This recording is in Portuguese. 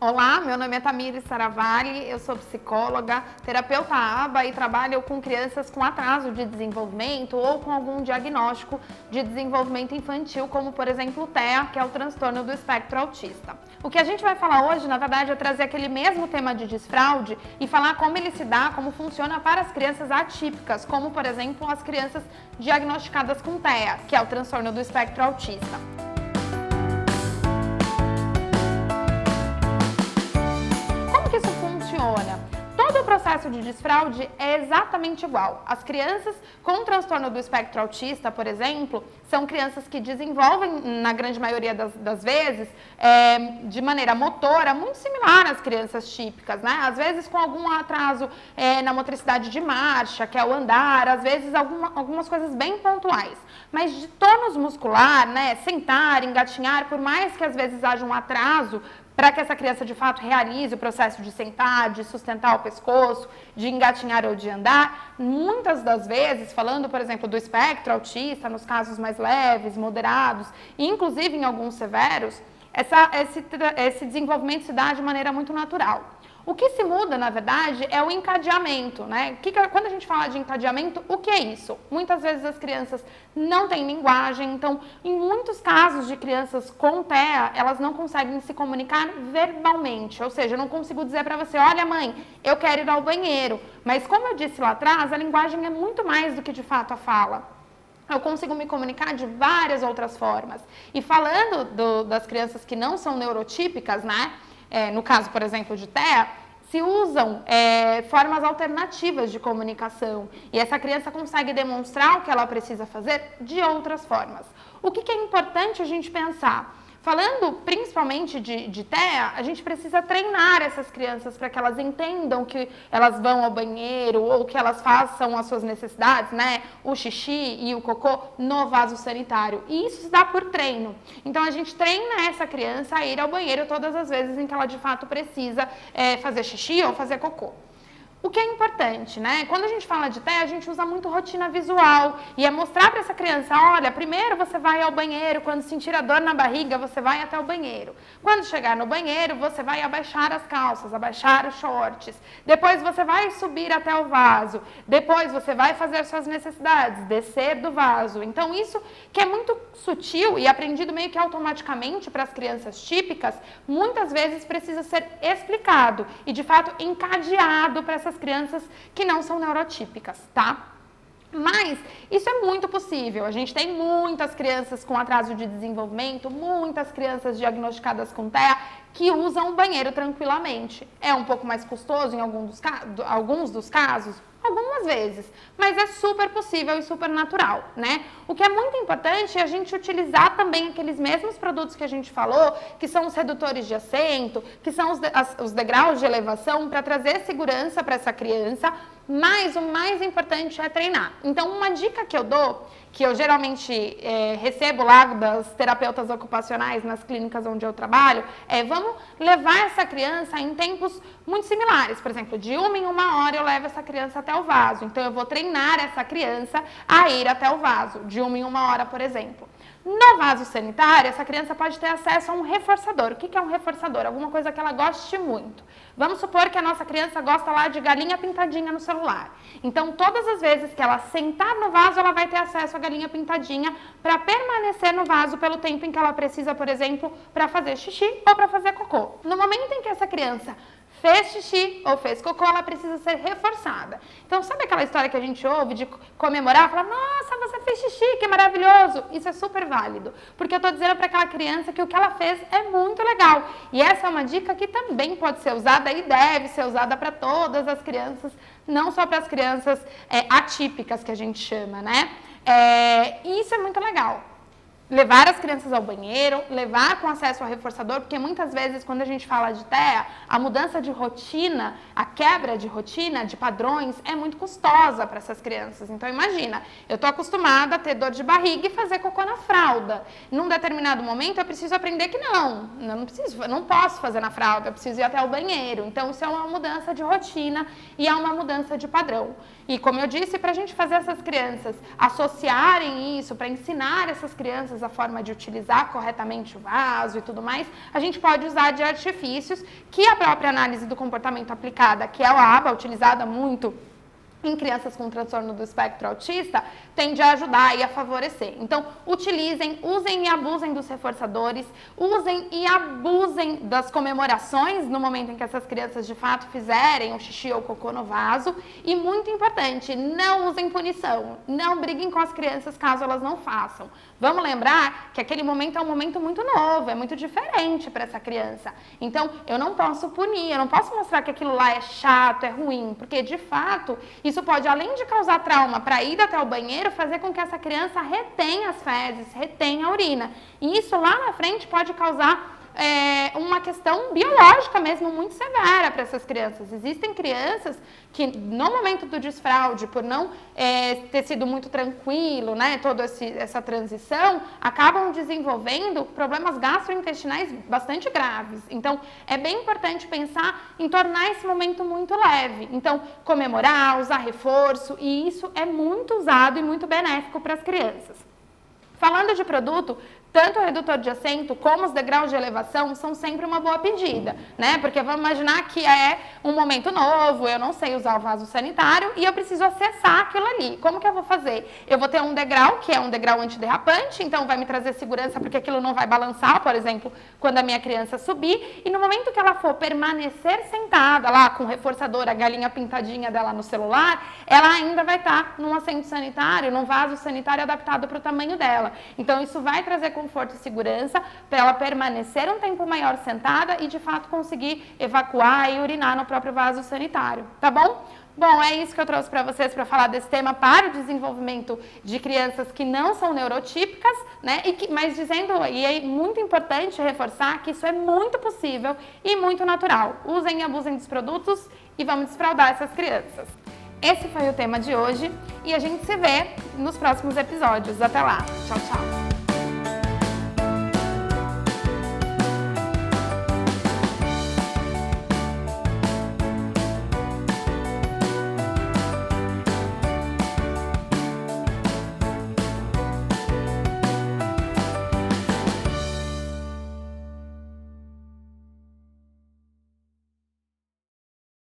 Olá, meu nome é Tamires Saravalli, eu sou psicóloga, terapeuta ABA e trabalho com crianças com atraso de desenvolvimento ou com algum diagnóstico de desenvolvimento infantil, como por exemplo o TEA, que é o transtorno do espectro autista. O que a gente vai falar hoje, na verdade, é trazer aquele mesmo tema de desfraude e falar como ele se dá, como funciona para as crianças atípicas, como por exemplo as crianças diagnosticadas com TEA, que é o transtorno do espectro autista. Que isso funciona? Todo o processo de desfraude é exatamente igual. As crianças com transtorno do espectro autista, por exemplo, são crianças que desenvolvem, na grande maioria das vezes, de maneira motora, muito similar às crianças típicas, né? Às vezes com algum atraso na motricidade de marcha, que é o andar, às vezes algumas coisas bem pontuais. Mas de tônus muscular, né? Sentar, engatinhar, por mais que às vezes haja um atraso, para que essa criança de fato realize o processo de sentar, de sustentar o pescoço, de engatinhar ou de andar, muitas das vezes, falando por exemplo do espectro autista, nos casos mais leves, moderados, e inclusive em alguns severos, esse desenvolvimento se dá de maneira muito natural. O que se muda, na verdade, é o encadeamento, né? Quando a gente fala de encadeamento, o que é isso? Muitas vezes as crianças não têm linguagem, então, em muitos casos de crianças com TEA, elas não conseguem se comunicar verbalmente, ou seja, eu não consigo dizer para você, olha mãe, eu quero ir ao banheiro, mas como eu disse lá atrás, a linguagem é muito mais do que de fato a fala. Eu consigo me comunicar de várias outras formas. E falando das crianças que não são neurotípicas, né? No caso, por exemplo, de TEA, se usam formas alternativas de comunicação e essa criança consegue demonstrar o que ela precisa fazer de outras formas. O que é importante a gente pensar? Falando principalmente de TEA, a gente precisa treinar essas crianças para que elas entendam que elas vão ao banheiro ou que elas façam as suas necessidades, né? O xixi e o cocô no vaso sanitário. E isso se dá por treino. Então, a gente treina essa criança a ir ao banheiro todas as vezes em que ela de fato precisa fazer xixi ou fazer cocô. O que é importante, né? Quando a gente fala de TEA, a gente usa muito rotina visual e é mostrar para essa criança, olha, primeiro você vai ao banheiro, quando sentir a dor na barriga, você vai até o banheiro. Quando chegar no banheiro, você vai abaixar as calças, abaixar os shorts. Depois você vai subir até o vaso. Depois você vai fazer suas necessidades, descer do vaso. Então, isso que é muito sutil e aprendido meio que automaticamente para as crianças típicas, muitas vezes precisa ser explicado e, de fato, encadeado para essas crianças que não são neurotípicas, tá? Mas isso é muito possível. A gente tem muitas crianças com atraso de desenvolvimento, muitas crianças diagnosticadas com TEA que usam o banheiro tranquilamente. É um pouco mais custoso em alguns dos casos, algumas vezes, mas é super possível e super natural, né? O que é muito importante é a gente utilizar também aqueles mesmos produtos que a gente falou, que são os redutores de assento, que são os degraus de elevação, para trazer segurança para essa criança, mas o mais importante é treinar. Então, uma dica que eu dou, que eu geralmente recebo lá das terapeutas ocupacionais nas clínicas onde eu trabalho, vamos levar essa criança em tempos muito similares. Por exemplo, de 1 em 1 hora eu levo essa criança até o vaso. Então, eu vou treinar essa criança a ir até o vaso, de 1 em 1 hora, por exemplo. No vaso sanitário, essa criança pode ter acesso a um reforçador. O que é um reforçador? Alguma coisa que ela goste muito. Vamos supor que a nossa criança gosta lá de galinha pintadinha no celular. Então, todas as vezes que ela sentar no vaso, ela vai ter acesso à galinha pintadinha para permanecer no vaso pelo tempo em que ela precisa, por exemplo, para fazer xixi ou para fazer cocô. No momento em que essa criança fez xixi ou fez cocô, ela precisa ser reforçada. Então, sabe aquela história que a gente ouve de comemorar? Falar, nossa, você fez xixi, que maravilhoso. Isso é super válido, porque eu estou dizendo para aquela criança que o que ela fez é muito legal. E essa é uma dica que também pode ser usada e deve ser usada para todas as crianças, não só para as crianças atípicas, que a gente chama, né? E isso é muito legal. Levar as crianças ao banheiro, levar com acesso ao reforçador, porque muitas vezes quando a gente fala de TEA, a mudança de rotina, a quebra de rotina, de padrões, é muito custosa para essas crianças. Então imagina, eu estou acostumada a ter dor de barriga e fazer cocô na fralda. Num determinado momento eu preciso aprender que não posso fazer na fralda, eu preciso ir até o banheiro. Então isso é uma mudança de rotina e é uma mudança de padrão. E como eu disse, para a gente fazer essas crianças associarem isso, para ensinar essas crianças crianças a forma de utilizar corretamente o vaso e tudo mais, a gente pode usar de artifícios que a própria análise do comportamento aplicada, que é a aba utilizada muito em crianças com transtorno do espectro autista, tende a ajudar e a favorecer. Então, utilizem, usem e abusem dos reforçadores, usem e abusem das comemorações no momento em que essas crianças de fato fizerem o xixi ou o cocô no vaso. E muito importante, não usem punição, não briguem com as crianças caso elas não façam. Vamos lembrar que aquele momento é um momento muito novo, é muito diferente para essa criança. Então, eu não posso punir, eu não posso mostrar que aquilo lá é chato, é ruim, porque de fato isso pode, além de causar trauma para a ida até o banheiro, fazer com que essa criança retenha as fezes, retenha a urina. E isso lá na frente pode causar uma questão biológica mesmo muito severa para essas crianças. Existem crianças que no momento do desfraude, por não ter sido muito tranquilo, né, toda essa transição, acabam desenvolvendo problemas gastrointestinais bastante graves. Então, é bem importante pensar em tornar esse momento muito leve. Então, comemorar, usar reforço, e isso é muito usado e muito benéfico para as crianças. Falando de produto, tanto o redutor de assento como os degraus de elevação são sempre uma boa pedida, né? Porque vamos imaginar que é um momento novo, eu não sei usar o vaso sanitário e eu preciso acessar aquilo ali. Como que eu vou fazer? Eu vou ter um degrau, que é um degrau antiderrapante, então vai me trazer segurança porque aquilo não vai balançar, por exemplo, quando a minha criança subir. E no momento que ela for permanecer sentada lá com o reforçador, a galinha pintadinha dela no celular, ela ainda vai estar num assento sanitário, num vaso sanitário adaptado para o tamanho dela. Então isso vai trazer conforto e segurança para ela permanecer um tempo maior sentada e de fato conseguir evacuar e urinar no próprio vaso sanitário, tá bom? Bom, é isso que eu trouxe para vocês para falar desse tema para o desenvolvimento de crianças que não são neurotípicas, né? Mas dizendo, e é muito importante reforçar que isso é muito possível e muito natural. Usem e abusem dos produtos e vamos desfraudar essas crianças. Esse foi o tema de hoje e a gente se vê nos próximos episódios. Até lá. Tchau, tchau.